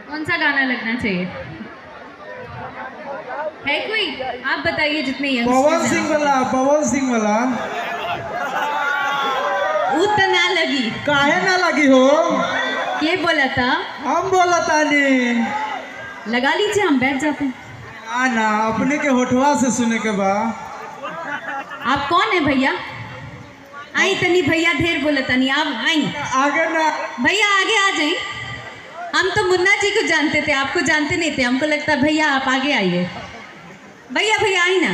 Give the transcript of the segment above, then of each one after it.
कौन सा गाना लगना चाहिए? है कोई? आप बताइए जितने पवन सिंह वाला उतना लगी। काहे ना लगी हो? ये बोला था, हम बोला तानी। लगा लीजिए, हम बैठ जाते हैं। ना अपने के होठवा से सुने के बा। आप कौन है भैया? आई तनी भैया, ढेर बोला तनी। आप आई आगे ना भैया, आगे आ जाए। हम तो मुन्ना जी को जानते थे, आपको जानते नहीं थे। हमको लगता भैया आप आगे आइए। भैया भैया आई ना,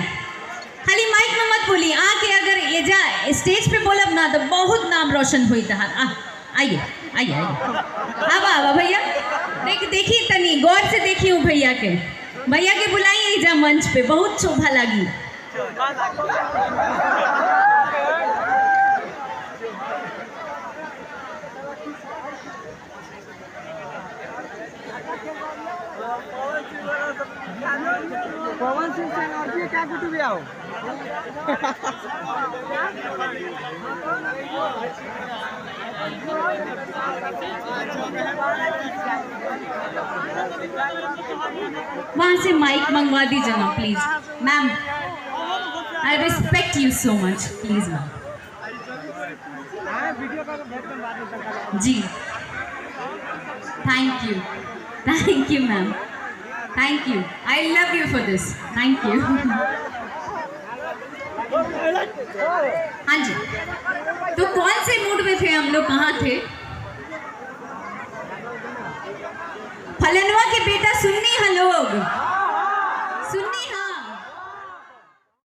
खाली माइक में मत बोलिए, आके अगर ये जा स्टेज पे बोलब ना तो बहुत नाम रोशन हुई तहार। आइए आइए आइए, अब आवा भैया। देखिए तनी गौर से देखिए हूँ भैया के। भैया के बुलाइए जा मंच पे, बहुत शोभा लगी। पवन सिंह से क्या कुछ भी आओ। वहाँ से माइक मंगवा दीजिए ना please ma'am. I respect you so much, please ma'am. जी thank you ma'am, thank you. I love you for this, thank you. हाँ जी, तो कौन से मूड में थे हम लोग? कहाँ थे? फलनवा के बेटा सुननी है लोग।